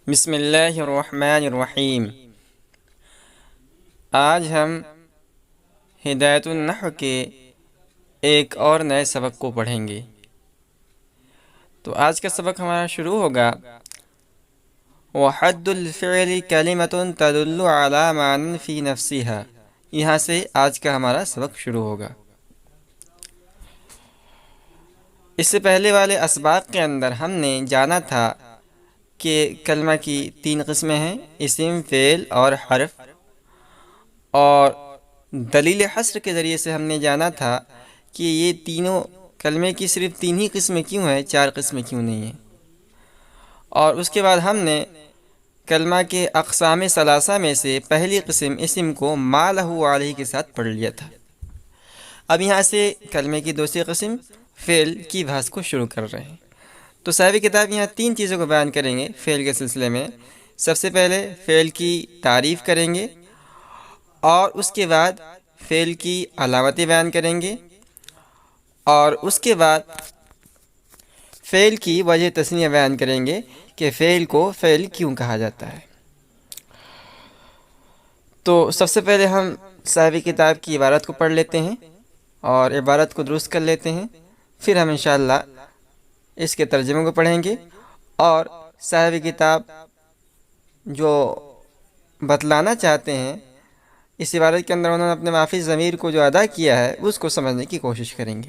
بسم اللہ الرحمن الرحیم۔ آج ہم ہدایت النحو کے ایک اور نئے سبق کو پڑھیں گے۔ تو آج کا سبق ہمارا شروع ہوگا وَحَدُّ الْفِعْلِ كَلِمَةٌ تَدُلُّ عَلَى مَعْنًى فِي نَفْسِهَا، یہاں سے آج کا ہمارا سبق شروع ہوگا۔ اس سے پہلے والے اسباق کے اندر ہم نے جانا تھا کہ کلمہ کی تین قسمیں ہیں: اسم، فعل اور حرف، اور دلیل حصر کے ذریعے سے ہم نے جانا تھا کہ یہ تینوں کلمے کی صرف تین ہی قسمیں کیوں ہیں، چار قسمیں کیوں نہیں ہیں۔ اور اس کے بعد ہم نے کلمہ کے اقسام ثلاثہ میں سے پہلی قسم اسم کو ما لہ علیہ کے ساتھ پڑھ لیا تھا۔ اب یہاں سے کلمے کی دوسری قسم فعل کی بحث کو شروع کر رہے ہیں۔ تو صاحب کتاب یہاں تین چیزوں کو بیان کریں گے فعل کے سلسلے میں۔ سب سے پہلے فعل کی تعریف کریں گے، اور اس کے بعد فعل کی علامتیں بیان کریں گے، اور اس کے بعد فعل کی وجہ تسنیہ بیان کریں گے کہ فعل کو فعل کیوں کہا جاتا ہے۔ تو سب سے پہلے ہم صاحب کتاب کی عبارت کو پڑھ لیتے ہیں اور عبارت کو درست کر لیتے ہیں، پھر ہم انشاءاللہ اس کے ترجمے کو پڑھیں گے، اور صاحب کتاب جو بتلانا چاہتے ہیں اس عبارت کے اندر انہوں نے اپنے معافی ضمیر کو جو ادا کیا ہے اس کو سمجھنے کی کوشش کریں گے۔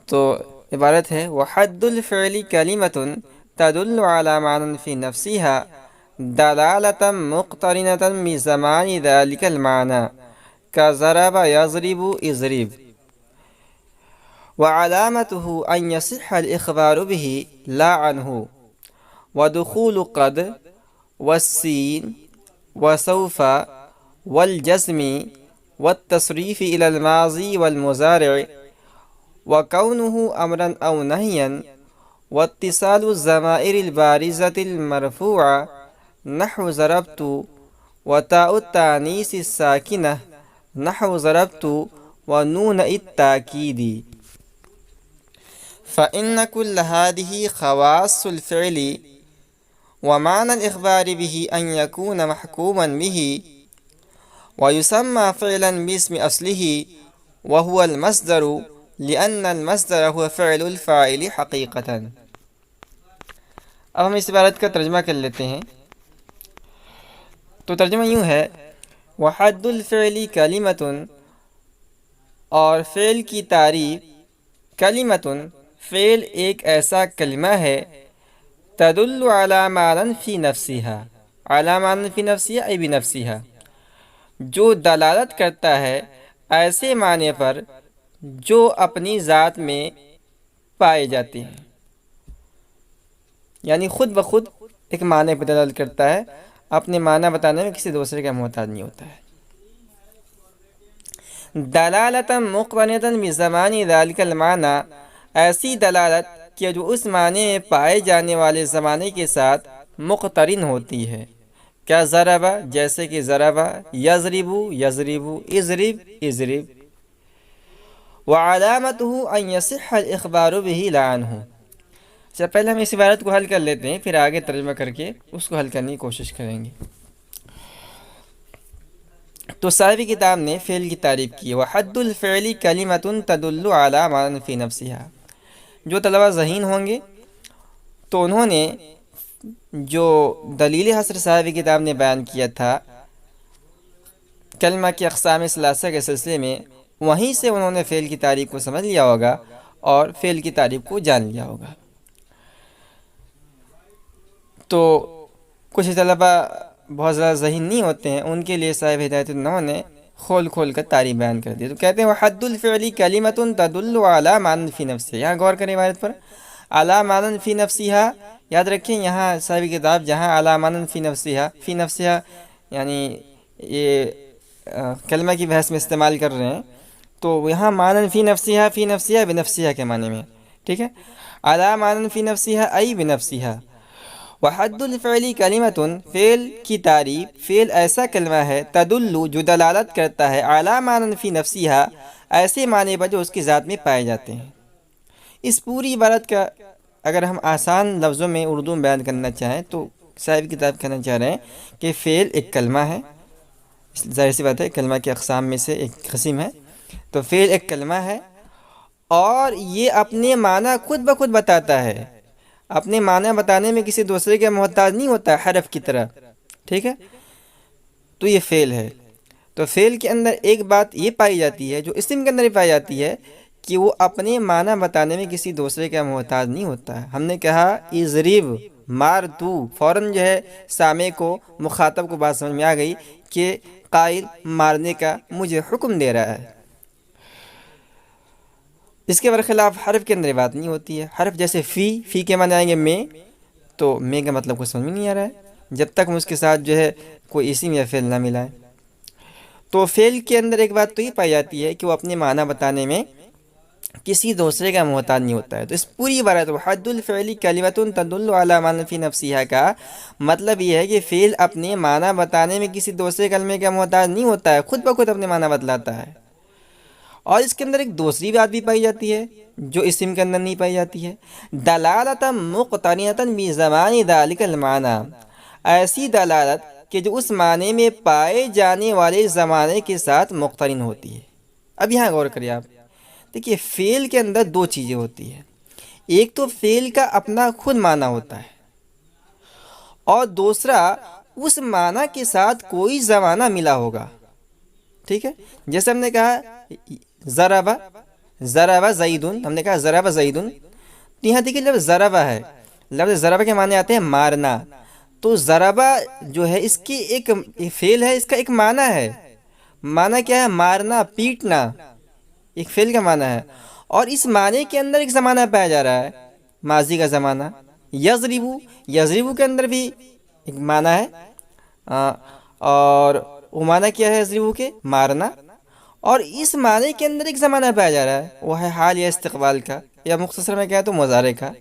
تو عبارت ہے وَحَدُّ الْفِعْلِ كَلِمَةٌ تَدُلُّ عَلَى مَعْنًى فِي نَفْسِهَا دَلَالَةً مُقْتَرِنَةً بِزَمَانِ ذَلِكَ الْمَعْنَى كَضَرَبَ يَضْرِبُ اضْرِبْ، وَعَلَامَتُهُ أَنْ يَصِحَّ الْإِخْبَارُ بِهِ لَا عَنْهُ، وَدُخُولُ قَدْ وَالسِّينِ وسوف والجزم والتصریف إلى الماضی والمضارع، وكونه أمرا أو نهيا، واتصال الضمائر البارزة المرفوعة نحو ضربت، وتاء التانيث الساكنة نحو ضربت، ونون التأكيد، فإن كل هذه خواص الفعل، ومعنى الإخبار به أن يكون محكوما به، ويسمى فعلا باسم أصله وهو المصدر، لأن المصدر هو فعل الفاعل حقيقة۔ اب ہم اس عبارت کا ترجمہ کر لیتے ہیں۔ تو ترجمہ یوں ہے وحد الفعل کلمۃ، اور فعل کی تعریف کلمۃ، فعل ایک ایسا کلمہ ہے تدل علی معنی فی نفسہا، علی معنی فی نفسہا ای بنفسہا، جو دلالت کرتا ہے ایسے معنی پر جو اپنی ذات میں پائے جاتے ہیں، یعنی خود بخود ایک معنی پر دلالت کرتا ہے، اپنے معنی بتانے میں کسی دوسرے کا محتاج نہیں ہوتا ہے۔ دلالتا مقترنۃ بزمان ذلک المعنی، ایسی دلالت کہ جو اس معنی میں پائے جانے والے زمانے کے ساتھ مقترن ہوتی ہے۔ کیا ضربہ، جیسے کہ ضربہ، یضربو یضربو، اضرب اضرب، وعلامتہ ان یصح الاخبار به لا عنہ۔ اچھا، پہلے ہم اس عبارت کو حل کر لیتے ہیں، پھر آگے ترجمہ کر کے اس کو حل کرنے کی کوشش کریں گے۔ تو صاحب کتاب نے فعل کی تعریف کی، وحد الفعل کلمۃ تدل علی معنی فی نفسہا۔ جو طلبہ ذہین ہوں گے تو انہوں نے جو دلیل حصر صاحب کتاب نے بیان کیا تھا کلمہ کی اقسام ثلاثہ کے سلسلے میں، وہیں سے انہوں نے فعل کی تعریف کو سمجھ لیا ہوگا اور فعل کی تعریف کو جان لیا ہوگا۔ تو کچھ طلبہ بہت زیادہ ذہین نہیں ہوتے ہیں، ان کے لیے صاحب ہدایت النحو نے کھول کھول کر تعریف بیان کر دی۔ تو کہتے ہیں وحد الفعل کلمۃ تدل علی معنی فی نفسہا، یہاں غور کریں عبارت پر، علی معنی فی نفسہا، یاد رکھیں یہاں صاحب کتاب جہاں علی معنی فی نفسہا، فی نفسہا یعنی یہ کلمہ کی بحث میں استعمال کر رہے ہیں، تو یہاں معنی فی نفسہا، فی نفسہا بنفسہا کے معنی میں، ٹھیک ہے، علی معنی فی نفسہا ای بنفسہا۔ وحد الفعل کلمۃ، فعل کی تعریف فعل ایسا کلمہ ہے تدل، جو دلالت کرتا ہے علی معنی فی نفسہا، ایسے معنی پر جو اس کی ذات میں پائے جاتے ہیں۔ اس پوری عبارت کا اگر ہم آسان لفظوں میں اردو میں بیان کرنا چاہیں تو صاحب کتاب کہنا چاہ رہے ہیں کہ فعل ایک کلمہ ہے، ظاہر سی بات ہے کلمہ کے اقسام میں سے ایک قسم ہے، تو فعل ایک کلمہ ہے اور یہ اپنے معنی خود بخود بتاتا ہے، اپنے معنی بتانے میں کسی دوسرے کے محتاج نہیں ہوتا ہے حرف کی طرح، ٹھیک ہے؟ تو یہ فعل ہے۔ تو فعل کے اندر ایک بات یہ پائی جاتی ہے جو اسم کے اندر ہی پائی جاتی ہے کہ وہ اپنے معنی بتانے میں کسی دوسرے کا محتاج نہیں ہوتا ہے۔ ہم نے کہا اضرب، مار تو، فوراً جو ہے سامع کو، مخاطب کو بات سمجھ میں آ گئی کہ قائل مارنے کا مجھے حکم دے رہا ہے۔ اس کے برخلاف حرف کے اندر یہ بات نہیں ہوتی ہے۔ حرف جیسے فی کے معنی آئیں گے میں، تو میں کا مطلب کو سمجھ میں نہیں آ رہا ہے جب تک اس کے ساتھ جو ہے کوئی اسم یا فعل نہ ملائے۔ تو فعل کے اندر ایک بات تو یہ پائی جاتی ہے کہ وہ اپنے معنی بتانے میں کسی دوسرے کا محتاج نہیں ہوتا ہے۔ تو اس پوری عبارت حد الفعل کلمۃ تدل علی معنی فی نفسها کا مطلب یہ ہے کہ فعل اپنے معنی بتانے میں کسی دوسرے کلمے کا محتاج نہیں ہوتا ہے، خود بخود اپنے معنی بتلاتا ہے۔ اور اس کے اندر ایک دوسری بات بھی پائی جاتی ہے جو اسم کے اندر نہیں پائی جاتی ہے، دلالۃ مقترنۃ بزمان ذلک المعنی، ایسی دلالت کہ جو اس معنی میں پائے جانے والے زمانے کے ساتھ مقترن ہوتی ہے۔ اب یہاں غور کریے آپ، دیکھیے فعل کے اندر دو چیزیں ہوتی ہیں، ایک تو فعل کا اپنا خود معنی ہوتا ہے اور دوسرا اس معنی کے ساتھ کوئی زمانہ ملا ہوگا، ٹھیک ہے؟ جیسے ہم نے کہا ضرب، ضرب زیدن، ہم نے کہا ضرب زیدن، تو یہاں دیکھیے لفظ ضرب ہے، لفظ ضرب کے معنی آتے ہیں مارنا، تو ضربہ جو ہے اس کی ایک فعل ہے، اس کا ایک معنی ہے، معنی کیا ہے؟ مارنا، پیٹنا، ایک فعل کا معنی ہے، اور اس معنی کے اندر ایک زمانہ پایا جا رہا ہے، ماضی کا زمانہ۔ یضربو، یضربو کے اندر بھی ایک معنی ہے، اور وہ معنی کیا ہے یضربو کے؟ مارنا، اور اس معنی کے اندر ایک زمانہ پایا جا رہا ہے، وہ ہے حال یا استقبال کا، یا مختصر میں کہا تو مضارع کا۔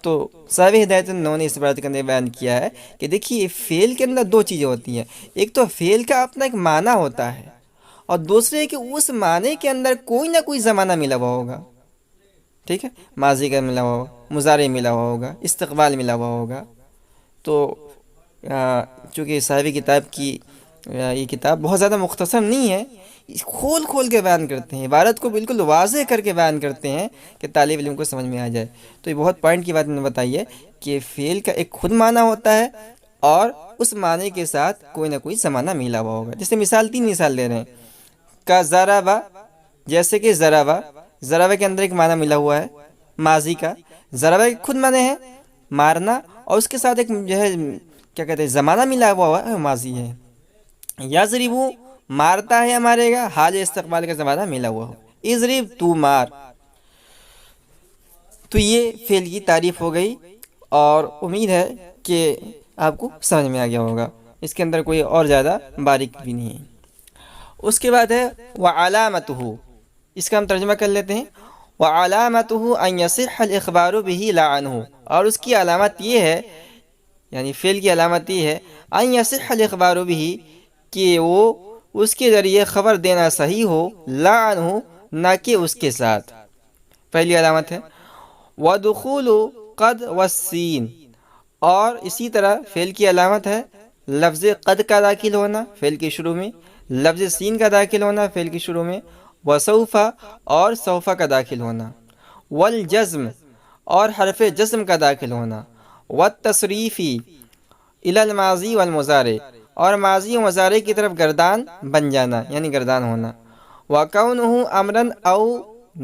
تو صاحب ہدایت النحو نے اس بات کے اندر بیان کیا ہے کہ دیکھیے فعل کے اندر دو چیزیں ہوتی ہیں، ایک تو فعل کا اپنا ایک معنی ہوتا ہے اور دوسرے کہ اس معنی کے اندر کوئی نہ کوئی زمانہ ملا ہوا ہوگا، ٹھیک ہے؟ ماضی کا ملا ہوا ہوگا، مضارع ملا ہوا ہوگا، استقبال ملا ہوا ہوگا۔ تو چونکہ صاحب کتاب کی یہ کتاب بہت زیادہ مختصر نہیں ہے، کھول کھول کے بیان کرتے ہیں، عبارت کو بالکل واضح کر کے بیان کرتے ہیں کہ طالب علم کو سمجھ میں آ جائے۔ تو یہ بہت پوائنٹ کی بات میں نے بتائی ہے کہ فعل کا ایک خود معنی ہوتا ہے اور اس معنی کے ساتھ کوئی نہ کوئی زمانہ ملا ہوا ہوگا۔ جیسے مثال، تین مثال دے رہے ہیں، کا ضربہ، جیسے کہ ضربہ، ضربہ کے اندر ایک معنی ملا ہوا ہے ماضی کا، ضربہ کے خود معنی ہے مارنا، اور اس کے ساتھ ایک جو ہے کیا کہتے ہیں زمانہ ملا ہوا ہے، ماضی ہے۔ یضربو، مارتا ہے یا مارے گا، حال استقبال کا زمانہ ملا ہوا ہو، اضرب، تو مار۔ تو یہ فعل کی تعریف ہو گئی اور امید ہے کہ آپ کو سمجھ میں آ گیا ہوگا، اس کے اندر کوئی اور زیادہ باریک بھی نہیں ہے۔ اس کے بعد ہے وعلامتہ، اس کا ہم ترجمہ کر لیتے ہیں، وعلامتہ ان یصح الاخبار به لا عنہ، اور اس کی علامت یہ ہے، یعنی فعل کی علامت یہ ہے ان یصح الاخبار به، کہ وہ اس کے ذریعے خبر دینا صحیح ہو، لا عنہ، نہ کہ اس کے ساتھ، پہلی علامت ہے۔ ودخول قد والسین، اور اسی طرح فعل کی علامت ہے لفظ قد کا داخل ہونا فعل کے شروع میں، لفظ سین کا داخل ہونا فعل کے شروع میں، وسوف، اور سوف کا داخل ہونا، والجزم، اور حرف جزم کا داخل ہونا، والتصریفی الی الماضی والمضارع، اور ماضی و مضارع کی طرف گردان بن جانا یعنی گردان ہونا، وَكَوْنُهُ أَمْرًا أَوْ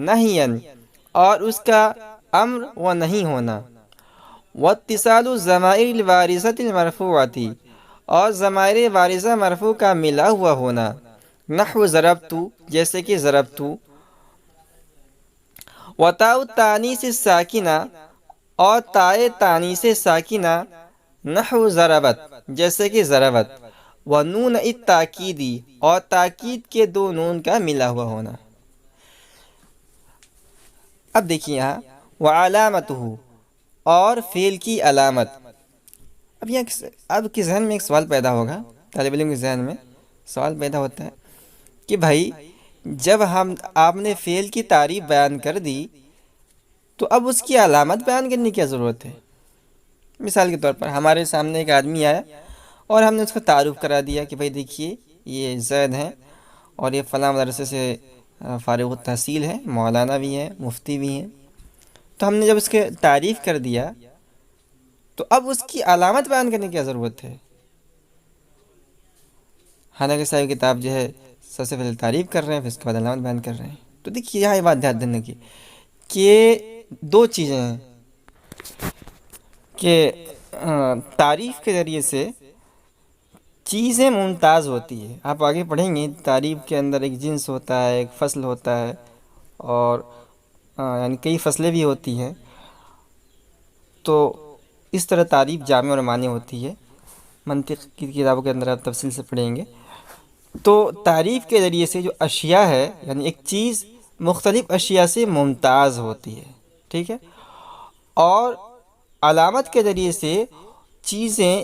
نَهْيًا، اور اس کا امر و نہیں ہونا، وَاتصال الضمائر الوارثة المرفوعة، اور ضمائر وارثہ مرفوع کا ملا ہوا ہونا، نحو ضربت، جیسے کہ ضربت، وتاء التانیث الساکنہ، اور تائے تانیث ساکنہ، نحو ضربت، جیسے کہ ضربت، ونون التاکیدی، اور تاکید کے دو نون کا ملا ہوا ہونا۔ اب دیکھیے یہاں وعلامتہ، اور فعل کی علامت۔ اب یہ اب کے ذہن میں ایک سوال پیدا ہوگا، طالب علم کے ذہن میں سوال پیدا ہوتا ہے کہ بھائی جب آپ نے فعل کی تعریف بیان کر دی تو اب اس کی علامت بیان کرنے کی کیا ضرورت ہے؟ مثال کے طور پر ہمارے سامنے ایک آدمی آیا اور ہم نے اس کا تعارف کرا دیا کہ بھائی دیکھیے یہ زید ہیں اور یہ فلاں مدرسے سے فارغ التحصیل ہے، مولانا بھی ہیں، مفتی بھی ہیں۔ تو ہم نے جب اس کے تعریف کر دیا تو اب اس کی علامت بیان کرنے کی کیا ضرورت ہے؟ حالانکہ صاحب کتاب جو ہے سب سے پہلے تعریف کر رہے ہیں، پھر اس کے بعد علامت بیان کر رہے ہیں۔ تو دیکھیے یہاں یہ بات دھیان دینے کی کہ دو چیزیں ہیں کہ تعریف کے ذریعے سے چیزیں ممتاز ہوتی ہے۔ آپ آگے پڑھیں گے تعریف کے اندر ایک جنس ہوتا ہے، ایک فصل ہوتا ہے، اور یعنی کئی فصلیں بھی ہوتی ہیں۔ تو اس طرح تعریف جامع اور معنی ہوتی ہے، منطق کی کتابوں کے اندر آپ تفصیل سے پڑھیں گے۔ تو تعریف کے ذریعے سے جو اشیاء ہے، یعنی ایک چیز مختلف اشیاء سے ممتاز ہوتی ہے، ٹھیک ہے، اور علامت کے ذریعے سے چیزیں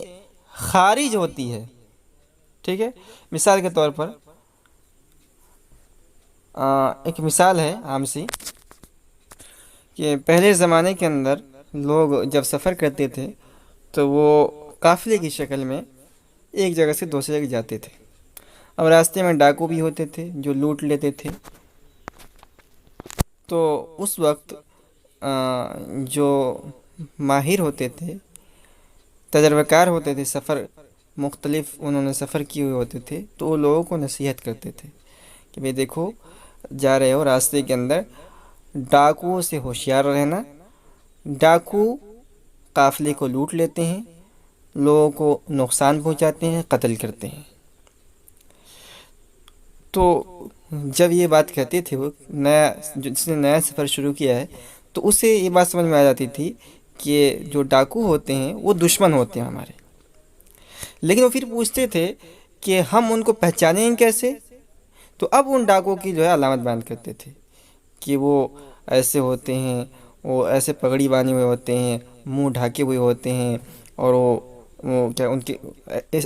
خارج ہوتی ہے، ٹھیک ہے۔ مثال کے طور پر ایک مثال ہے عام سی کہ پہلے زمانے کے اندر لوگ جب سفر کرتے تھے تو وہ قافلے کی شکل میں ایک جگہ سے دوسری جگہ جاتے تھے۔ اب راستے میں ڈاکو بھی ہوتے تھے جو لوٹ لیتے تھے۔ تو اس وقت جو ماہر ہوتے تھے، تجربہ کار ہوتے تھے، مختلف انہوں نے سفر کیے ہوئے ہوتے تھے، تو وہ لوگوں کو نصیحت کرتے تھے کہ بھئی دیکھو جا رہے ہو راستے کے اندر ڈاکوؤں سے ہوشیار رہنا، ڈاکو قافلے کو لوٹ لیتے ہیں، لوگوں کو نقصان پہنچاتے ہیں، قتل کرتے ہیں۔ تو جب یہ بات کہتے تھے وہ جس نے نیا سفر شروع کیا ہے، تو اسے یہ بات سمجھ میں آ جاتی تھی کہ جو ڈاکو ہوتے ہیں وہ دشمن ہوتے ہیں ہمارے، لیکن وہ پھر پوچھتے تھے کہ ہم ان کو پہچانیں کیسے؟ تو اب ان ڈاکو کی جو ہے علامت بیان کرتے تھے کہ وہ ایسے ہوتے ہیں، وہ ایسے پگڑی باندھے ہوئے ہوتے ہیں، منہ ڈھاکے ہوئے ہوتے ہیں، اور وہ کیا ان کے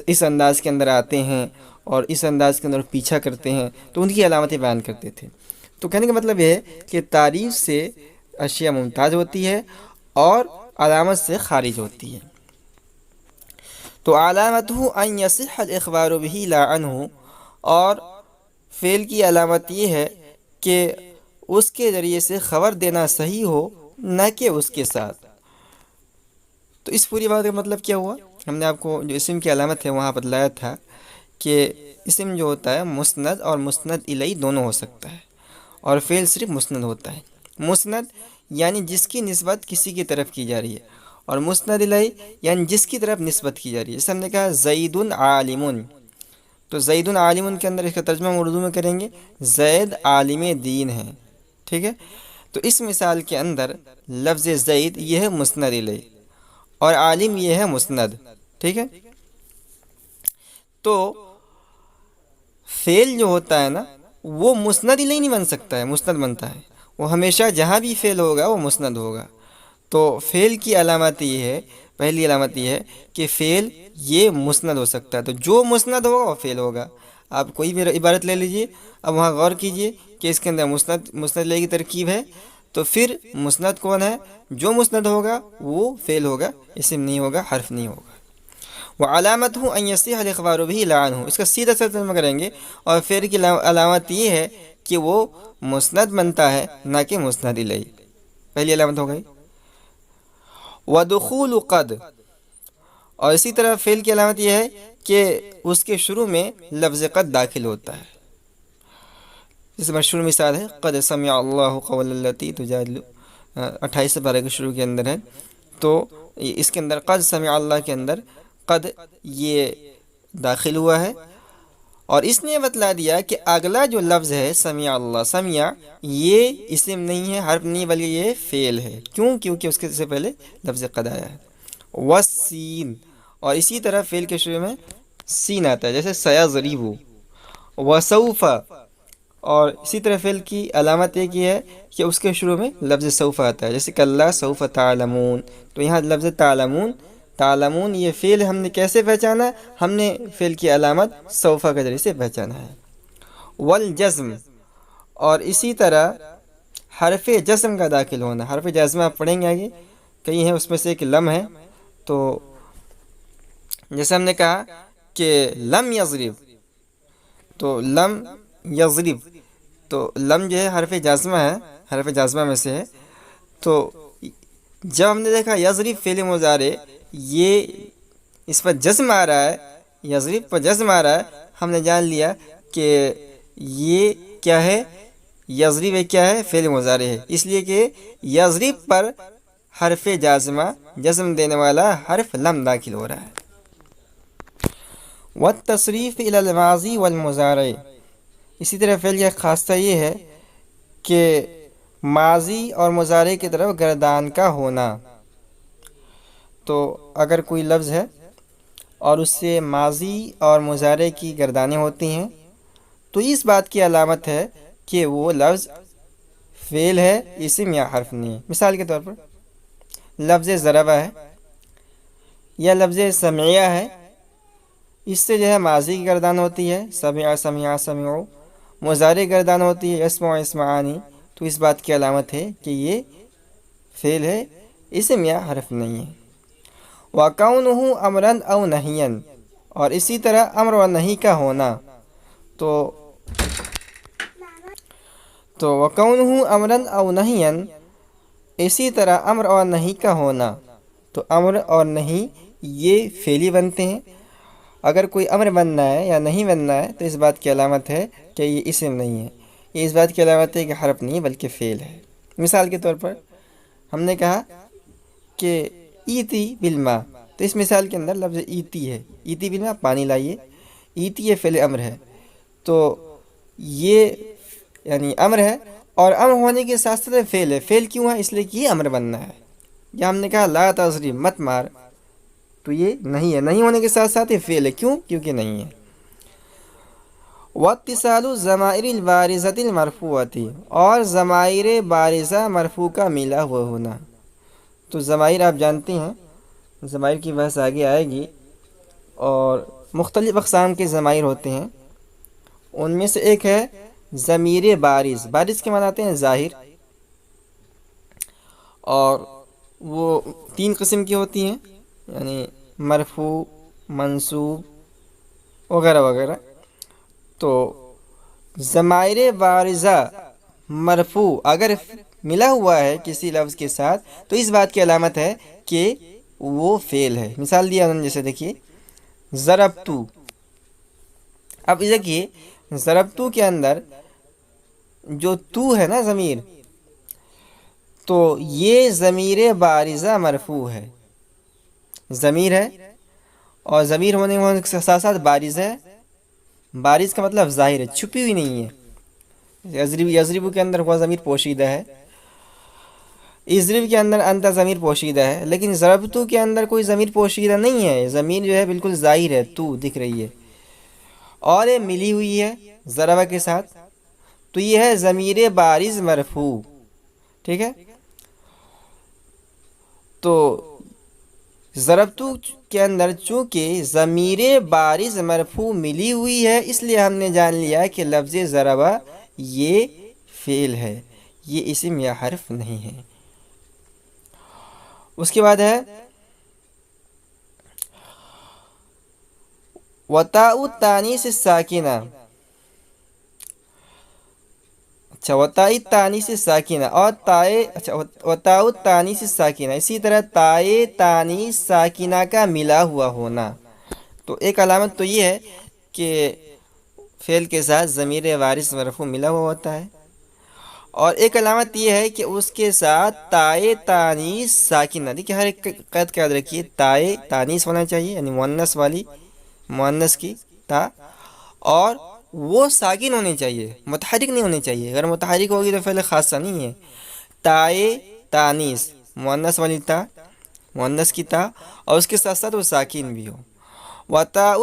اس انداز کے اندر آتے ہیں اور اس انداز کے اندر پیچھا کرتے ہیں، تو ان کی علامتیں بیان کرتے تھے۔ تو کہنے کا مطلب یہ ہے کہ تعریف سے اشیاء ممتاز ہوتی ہے اور علامت سے خارج ہوتی ہے۔ تو علامتہ ان یصح الاخبار به لا عنہ، اور فعل کی علامت یہ ہے کہ اس کے ذریعے سے خبر دینا صحیح ہو، نہ کہ اس کے ساتھ۔ تو اس پوری بات کا مطلب کیا ہوا؟ ہم نے آپ کو جو اسم کی علامت ہے وہاں بتلایا تھا کہ اسم جو ہوتا ہے مسند اور مسند الیہ دونوں ہو سکتا ہے، اور فعل صرف مسند ہوتا ہے۔ مسند یعنی جس کی نسبت کسی کی طرف کی جا رہی ہے، اور مسند الیہ یعنی جس کی طرف نسبت کی جا رہی ہے۔ جیسے ہم نے کہا زید عالم، تو زید عالم کے اندر اس کا ترجمہ ہم اردو میں کریں گے زید عالم دین ہے، ٹھیک ہے۔ تو اس مثال کے اندر لفظ زید یہ ہے مسند الیہ اور عالم یہ ہے مسند، ٹھیک ہے۔ تو فعل جو ہوتا ہے نا وہ مسند الیہ نہیں بن سکتا ہے، مسند بنتا ہے۔ وہ ہمیشہ جہاں بھی فعل ہوگا وہ مسند ہوگا۔ تو فعل کی علامت یہ ہے، پہلی علامت یہ ہے کہ فعل یہ مسند ہو سکتا ہے، تو جو مسند ہوگا وہ فعل ہوگا۔ آپ کوئی بھی عبارت لے لیجئے، اب وہاں غور کیجئے کہ اس کے اندر مسند الیہ کی ترکیب ہے، تو پھر مسند کون ہے؟ جو مسند ہوگا وہ فعل ہوگا، اسم نہیں ہوگا، حرف نہیں ہوگا۔ وعلامتہ ان یصح الاخبار به لا عنہ، اس کا سیدھا سا ترجمہ کریں گے، اور فعل کی علامت یہ ہے کہ وہ مسند بنتا ہے نہ کہ مسند الیہ، پہلی علامت ہو گئی۔ ودخول قد، اور اسی طرح فعل کی علامت یہ ہے کہ اس کے شروع میں لفظ قد داخل ہوتا ہے۔ جس مشہور مثال ہے قد سمع اللہ قول التی تجادل، 28 پارے کے شروع کے اندر ہے۔ تو اس کے اندر قد سمع اللہ کے اندر قد یہ داخل ہوا ہے، اور اس نے بتلا دیا کہ اگلا جو لفظ ہے سمع اللہ، سمع یہ اسم نہیں ہے، حرف نہیں، بلکہ یہ فعل ہے۔ کیوں؟ کیونکہ اس کے سے پہلے لفظ قد آیا ہے۔ والسین، اور اسی طرح فعل کے شروع میں سین آتا ہے، جیسے سیضرب، وسوف، اور اسی طرح فعل کی علامت ایک یہ ہے کہ اس کے شروع میں لفظ سوف آتا ہے، جیسے کلا سوف تعلمون۔ تو یہاں لفظ تعلمون، تعلمون یہ فعل ہم نے کیسے پہچانا؟ ہم نے فعل کی علامت سوف کے ذریعے سے پہچانا ہے۔ والجزم، اور اسی طرح حرف جزم کا داخل ہونا. حرف جزم آپ پڑھیں گے آگے کئی ہیں، اس میں سے ایک لم ہے. تو جیسے ہم نے کہا کہ لم یضرب، تو لم یضرب، تو لم جو ہے حرف جازمہ ہے، حرف جازمہ میں سے ہے. تو جب ہم نے دیکھا یضرب فعل مضارع یہ اس پر جزم آ رہا ہے، یضرب پر جزم آ رہا ہے، ہم نے جان لیا کہ یہ کیا ہے، یضرب کیا ہے، فعل مضارع ہے. اس لیے کہ یضرب پر حرف جازمہ جزم دینے والا حرف لم داخل ہو رہا ہے. والتصریف الی الماضی والمضارع، اسی طرح فعل کا خاصہ یہ ہے کہ ماضی اور مضارع کی طرف گردان کا ہونا. تو اگر کوئی لفظ ہے اور اس سے ماضی اور مضارع کی گردانیں ہوتی ہیں تو اس بات کی علامت ہے کہ وہ لفظ فعل ہے، اسم یا حرف نہیں ہے. مثال کے طور پر لفظ ضربہ ہے یا لفظ سمعیہ ہے، اس سے جو ہے ماضی کی گردان ہوتی ہے، سمع سمع سمعو. مضارع گردان ہوتی ہے یسمع یسمعانی. تو اس بات کی علامت ہے کہ یہ فعل ہے، اسم یا حرف نہیں ہے. وَكَوْنُهُ أَمْرًا أَوْ نَهْيًا، اور اسی طرح امر و نہی کا ہونا. تو وَكَوْنُهُ أَمْرًا أَوْ نَهْيًا، اسی طرح امر اور نہی کا ہونا. تو امر اور نہی یہ فعلی بنتے ہیں. اگر کوئی امر بننا ہے یا نہیں بننا ہے تو اس بات کی علامت ہے کہ یہ اسم نہیں ہے، یہ اس بات کی علامت ہے کہ حرف نہیں بلکہ فعل ہے. مثال کے طور پر ہم نے کہا کہ ایتی بالماء، تو اس مثال کے اندر لفظ ایتی ہے، ایتی بالماء پانی لائیے. ایتی یہ فعل امر ہے، تو یہ یعنی امر ہے اور امر ہونے کے ساتھ ساتھ فعل ہے. فعل کیوں ہے؟ اس لیے کہ یہ امر بننا ہے. یا ہم نے کہا لا تضرب مت مار، تو یہ نہیں ہے، نہیں ہونے کے ساتھ ساتھ یہ فعل ہے. کیوں؟ کیونکہ نہیں ہے. واتصال الضمائر البارزۃ المرفوعۃ، اور ضمائر بارزہ مرفوع کا ملا ہوا ہونا. تو ضمائر آپ جانتے ہیں، ضمائر کی بحث آگے آئے گی، اور مختلف اقسام کے ضمائر ہوتے ہیں. ان میں سے ایک ہے ضمیر بارز. بارز کے معنی آتے ہیں ظاہر، اور وہ 3 قسم کی ہوتی ہیں، یعنی مرفوع، منصوب وغیرہ وغیرہ. تو ضمائر بارزہ مرفوع اگر ملا ہوا ہے کسی لفظ کے ساتھ تو اس بات کی علامت ہے کہ وہ فعل ہے. مثال دیا انہوں نے، جیسے دیکھیے ضربتو. اب دیکھیے ضربتو کے اندر جو تو ہے نا ضمیر، تو یہ ضمیر بارزہ مرفوع ہے، ضمیر ہے اور ضمیر ہونے کے ساتھ ساتھ بارز ہے. بارز کا مطلب ظاہر ہے، چھپی ہوئی نہیں ہے. یضرب کے اندر ہوا ضمیر پوشیدہ ہے، اضرب کے اندر انت ضمیر پوشیدہ ہے، لیکن ضربتو کے اندر کوئی ضمیر پوشیدہ نہیں ہے. ضمیر جو ہے بالکل ظاہر ہے، تو دکھ رہی ہے اور یہ ملی ہوئی ہے ضربہ کے ساتھ. تو یہ ہے ضمیر بارز مرفوع. ٹھیک ہے، تو ضربتو کے اندر چونکہ ضمیر بارز مرفوع ملی ہوئی ہے، اس لیے ہم نے جان لیا کہ لفظ ضربہ یہ فعل ہے، یہ اسم یا حرف نہیں ہے. اس کے بعد ہے وتاء التانیث الساکنہ. اچھا، وتاء التانیث الساکنہ اور وتاء التانیث الساکنہ، اسی طرح تائے تانیث ساکنہ کا ملا ہوا ہونا. تو ایک علامت تو یہ ہے کہ فعل کے ساتھ ضمیر بارز مرفوع ملا ہوا ہوتا ہے، اور ایک علامت یہ ہے کہ اس کے ساتھ تائے تانیث ساکنہ. دیکھیے ہر ایک قید کا یاد رکھیے، تائے تانیث ہونا چاہیے، یعنی مؤنث والی، مؤنث کی تا، اور وہ ساکن ہونی چاہیے، متحرک نہیں ہونی چاہیے. اگر متحرک ہوگی تو فعل خاصہ نہیں ہے. تائے تانیث مؤنث والی تا، مؤنث کی تا، اور اس کے ساتھ ساتھ وہ ساکن بھی ہو. وتاء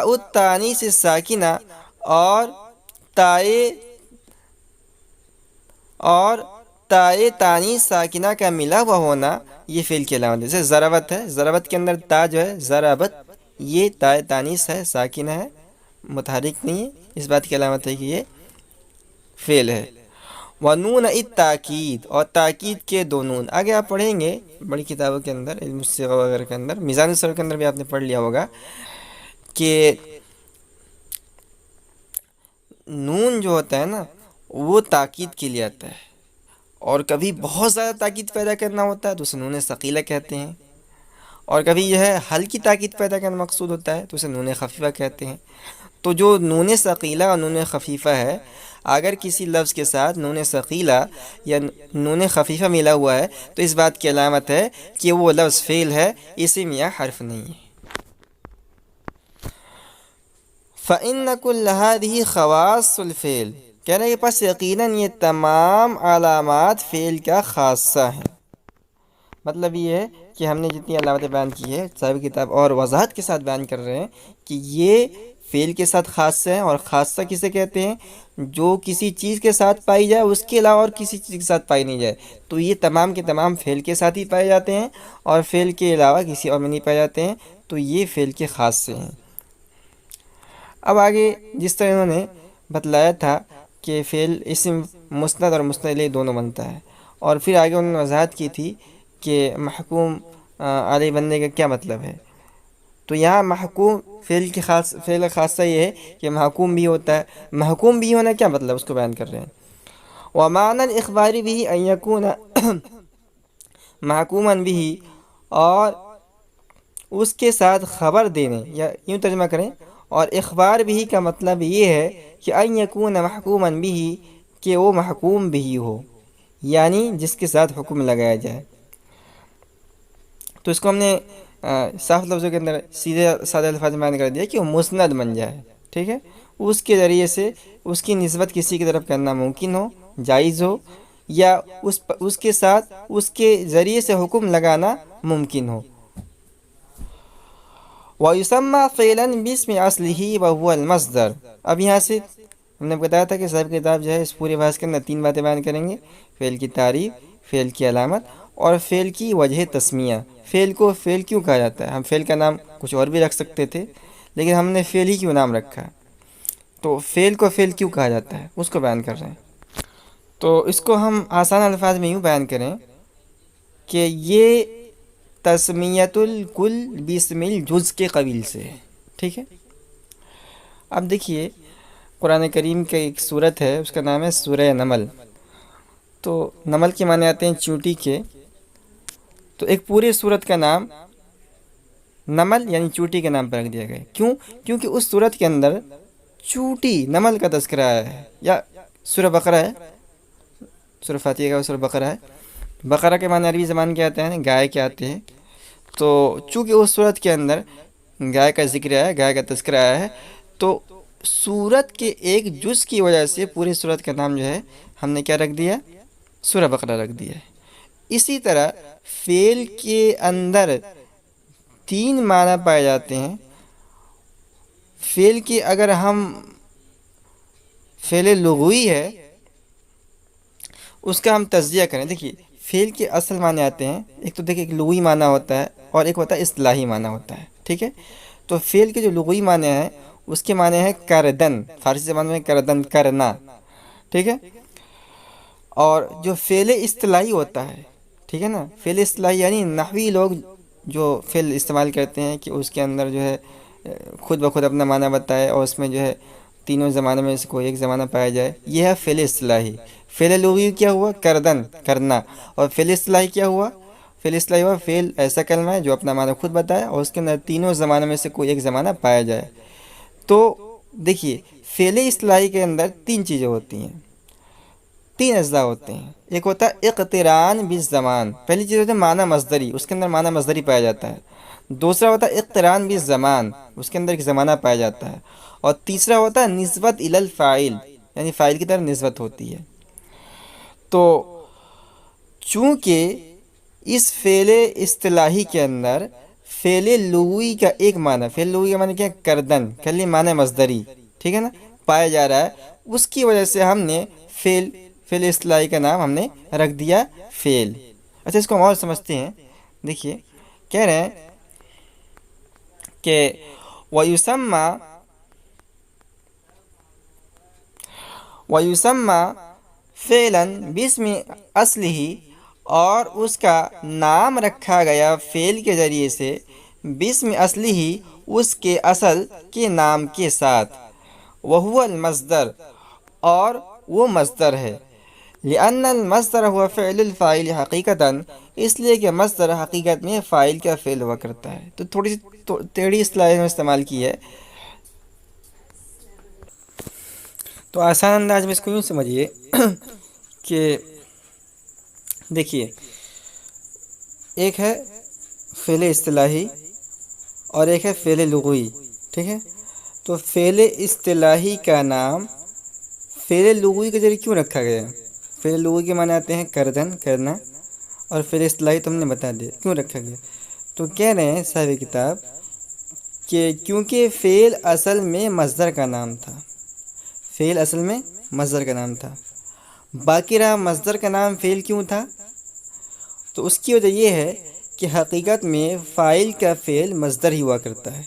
التانیث الساکنہ اور تائے تانیث ساکنہ کا ملا ہوا ہونا یہ فعل کی علامت ہے. جیسے ضربت ہے، ضربت کے اندر تا جو ہے ضربت، یہ تائے تانیث ہے، ساکنہ ہے، متحرک نہیں ہے. اس بات کی علامت ہے کہ یہ فعل ہے. ونون التاکید، اور تاکید کے دو نون. آگے آپ پڑھیں گے بڑی کتابوں کے اندر، علم الصیغہ وغیرہ کے اندر، میزان الصرف کے اندر بھی آپ نے پڑھ لیا ہوگا کہ نون جو ہوتا ہے نا وہ تاکید کے لیے آتا ہے، اور کبھی بہت زیادہ تاکید پیدا کرنا ہوتا ہے تو اسے نون ثقیلہ کہتے ہیں، اور کبھی یہ ہے ہلکی تاکید پیدا کرنا مقصود ہوتا ہے تو اسے نون خفیفہ کہتے ہیں. تو جو نون ثقیلہ اور نون خفیفہ ہے، اگر کسی لفظ کے ساتھ نون ثقیلہ یا نون خفیفہ ملا ہوا ہے تو اس بات کی علامت ہے کہ وہ لفظ فعل ہے، اسم یا حرف نہیں ہے. فَإِنَّ كُلَّ هَذِهِ خَوَاصُ الْفِعْلِ، کہہ رہے ہیں پس یقیناً یہ تمام علامات فعل کا خاصہ ہیں. مطلب یہ ہے کہ ہم نے جتنی علامتیں بیان کی ہے صاحب کتاب اور وضاحت کے ساتھ بیان کر رہے ہیں کہ یہ فعل کے ساتھ خاصہ ہیں. اور خاصہ کسے کہتے ہیں؟ جو کسی چیز کے ساتھ پائی جائے، اس کے علاوہ اور کسی چیز کے ساتھ پائی نہیں جائے. تو یہ تمام کے تمام فعل کے ساتھ ہی پائے جاتے ہیں، اور فعل کے علاوہ کسی اور میں نہیں پائے جاتے ہیں، تو یہ فعل کے خاصے ہیں. اب آگے جس طرح انہوں نے بتلایا تھا کہ فعل اسم مسند اور مسند الیہ دونوں بنتا ہے، اور پھر آگے انہوں نے وضاحت کی تھی کہ محکوم علیہ بننے کا کیا مطلب ہے. تو یہاں محکوم فعل خاصہ یہ ہے کہ محکوم بھی ہوتا ہے. محکوم بھی ہونا کیا مطلب، اس کو بیان کر رہے ہیں. وَمَعْنَى الْإِخْبَارِ بِهِ أَنْ يَكُونَ محکوماً بِهِ، اور اس کے ساتھ خبر دینے، یا یوں ترجمہ کریں، اور اخبار بھی کا مطلب یہ ہے کہ ان یکون محکوما بھی، کہ وہ محکوم بھی ہو، یعنی جس کے ساتھ حکم لگایا جائے. تو اس کو ہم نے صاف لفظوں کے اندر سیدھے سادہ الفاظ میں بیان کر دیا کہ وہ مسند بن جائے. ٹھیک ہے، اس کے ذریعے سے اس کی نسبت کسی کی طرف کرنا ممکن ہو، جائز ہو، یا اس کے ساتھ اس کے ذریعے سے حکم لگانا ممکن ہو. وَيُسَمَّى فِعْلًا بِاسْمِ أَصْلِهِ وَهُوَ الْمَصْدَرُ. اب یہاں سے ہم نے بتایا تھا کہ صاحب کتاب جو ہے اس پورے بحث کے اندر تین باتیں بیان کریں گے: فعل کی تعریف، فعل کی علامت، اور فعل کی وجہ تسمیہ. فعل کو فعل کیوں کہا جاتا ہے؟ ہم فعل کا نام کچھ اور بھی رکھ سکتے تھے، لیکن ہم نے فعل ہی کیوں نام رکھا؟ تو فعل کو فعل کیوں کہا جاتا ہے اس کو بیان کر رہے ہیں. تو اس کو ہم آسان الفاظ میں یوں بیان کریں کہ یہ تسمیت الکل باسم الجز کے قبیل سے ہے. ٹھیک ہے، اب دیکھیے قرآن کریم کا ایک سورت ہے، اس کا نام ہے سورہ نمل. تو نمل کے معنی آتے ہیں چونٹی کے. تو ایک پورے سورت کا نام نمل یعنی چونٹی کے نام پر رکھ دیا گیا. کیوں؟ کیونکہ اس سورت کے اندر چونٹی نمل کا تذکرہ آیا ہے. یا سورہ بقرہ ہے، سورہ فاتحہ کا سورہ بقرہ ہے. بقرہ کے معنی عربی زبان کے آتے ہیں، گائے کے آتے ہیں. تو چونکہ اس صورت کے اندر گائے کا ذکر آیا ہے، گائے کا تذکرہ آیا ہے، تو سورت کے ایک جز کی وجہ سے پوری سورت کا نام جو ہے ہم نے کیا رکھ دیا؟ سورہ بقرہ رکھ دیا ہے. اسی طرح فعل کے اندر تین معنی پائے جاتے ہیں. فعل کی اگر ہم فعل لغوی ہے اس کا ہم تجزیہ کریں، دیکھیے فعل کے اصل معنی آتے ہیں. ایک تو دیکھیے ایک لغوی معنی ہوتا ہے اور ایک ہوتا ہے اصطلاحی معنی ہوتا ہے. ٹھیک ہے، تو فعل کے جو لغوی معنی ہیں اس کے معنی ہے کردن، فارسی زبان میں کردن، کرنا. ٹھیک ہے، اور جو فعل اصطلاحی ہوتا ہے، ٹھیک ہے نا، فعل اصطلاحی یعنی نحوی لوگ جو فعل استعمال کرتے ہیں کہ اس کے اندر جو ہے خود بخود اپنا معنی بتائے اور اس میں جو ہے تینوں زمانے میں سے کوئی ایک زمانہ پایا جائے، یہ ہے فعل اصطلاحی. فعل لغوی کیا ہوا؟ کردن، کرنا. اور فعل اصطلاحی کیا ہوا؟ فعل اصطلاحی ہوا فعل ایسا کلمہ ہے جو اپنا معنی خود بتائے اور اس کے اندر تینوں زمانے میں سے کوئی ایک زمانہ پایا جائے. تو دیکھیے فعل اصطلاحی کے اندر تین چیزیں ہوتی ہیں، تین اجزاء ہوتے ہیں. ایک ہوتا ہے اقتران بالزمان، پہلی چیز ہوتا ہے معنی مصدری، اس کے اندر معنی مصدری پایا جاتا ہے. دوسرا ہوتا ہے اقتران بالزمان، اس کے اندر ایک زمانہ پایا جاتا ہے. اور تیسرا ہوتا ہے نسبت الی الفاعل، یعنی فاعل کی طرف نسبت ہوتی ہے. تو چونکہ اس فعل اصطلاحی کے اندر فعل لغوی کا ایک معنی، فعل لغوی کا معنی کیا ہے؟ کردن، کلی معنی مصدری، ٹھیک ہے نا، پایا جا رہا ہے، اس کی وجہ سے ہم نے فعل اصطلاحی کا نام ہم نے رکھ دیا فعل. اچھا اس کو ہم اور سمجھتے ہیں. دیکھیے کہہ رہے ہیں کہ وَيُسَمَّى فعلاً بسم اصلی، اور اس کا نام رکھا گیا فعل کے ذریعے سے، بسم اصلی ہی اس کے اصل کے نام کے ساتھ، وہو المصدر، اور وہ مصدر ہے، لأن المصدر هو فعل الفاعل حقیقتاً، اس لیے کہ مصدر حقیقت میں فاعل کا فعل ہوا کرتا ہے۔ تو تھوڑی سی ٹیڑھی اصطلاح میں استعمال کی ہے، تو آسان انداز میں اس کو یوں سمجھیے کہ دیکھیے، ایک ہے فعل اصطلاحی اور ایک ہے فعل لغوی، ٹھیک ہے؟ تو فعل اصطلاحی کا نام فعل لغوی کے ذریعے کیوں رکھا گیا ہے؟ فعل لغوی کے معنی آتے ہیں کردن، کرنا، اور فعل اصطلاحی تو ہم نے بتا دیا کیوں رکھا گیا۔ تو کہہ رہے ہیں صاحب کتاب کہ کیونکہ فعل اصل میں مصدر کا نام تھا، فعل اصل میں مصدر کا نام تھا، باقی رہا مصدر کا نام فعل کیوں تھا؟ تو اس کی وجہ یہ ہے کہ حقیقت میں فاعل کا فعل مصدر ہی ہوا کرتا ہے،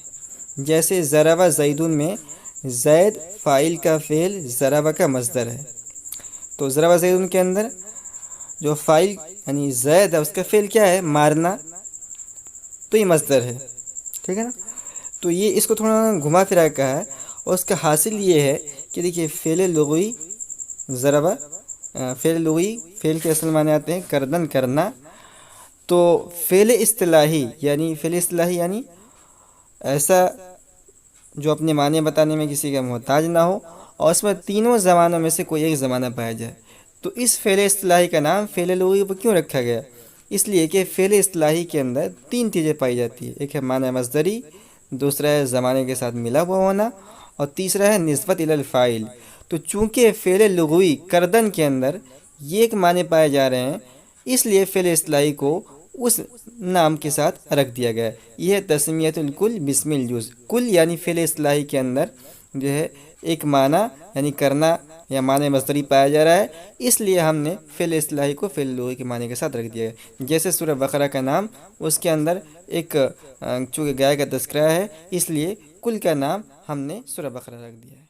جیسے ضرب زیدون میں زید فاعل کا فعل ضرب کا مصدر ہے، تو ضرب زیدون کے اندر جو فاعل یعنی زید ہے اس کا فعل کیا ہے؟ مارنا، تو یہ مصدر ہے، ٹھیک ہے نا؟ تو یہ اس کو تھوڑا گھما پھرا کے کہا ہے، اور اس کا حاصل یہ ہے کہ دیکھیے فعل لغوی ضرب، فعل لغوی فعل کے اصل معنی آتے ہیں کردن، کرنا، تو فعل اصطلاحی یعنی ایسا جو اپنے معنی بتانے میں کسی کا محتاج نہ ہو، اور اس میں تینوں زبانوں میں سے کوئی ایک زبانہ پایا جائے، تو اس فعل اصطلاحی کا نام فعل لغوی پر کیوں رکھا گیا؟ اس لیے کہ فعل اصطلاحی کے اندر تین چیزیں پائی جاتی ہیں، ایک ہے معنی مصدری، دوسرا ہے زمانے کے ساتھ ملا ہوا ہونا، اور تیسرا ہے نسبت الی الفاعل۔ تو چونکہ فعل لغوی کردن کے اندر یہ ایک معنی پائے جا رہے ہیں، اس لیے فعل اصطلاحی کو اس نام کے ساتھ رکھ دیا گیا ہے۔ یہ ہے تسمیۃ الکل باسم الجز، کل یعنی فعل اصطلاحی کے اندر جو ہے ایک معنی یعنی کرنا یا معنی مصدری پایا جا رہا ہے، اس لیے ہم نے فعل اصطلاحی کو فعل لغوی کے معنی کے ساتھ رکھ دیا ہے۔ جیسے سورہ بقرہ کا نام، اس کے اندر ایک چونکہ گائے کا تذکرہ ہے، اس لیے کل کا نام ہم نے سورہ بقرہ رکھ دیا ہے۔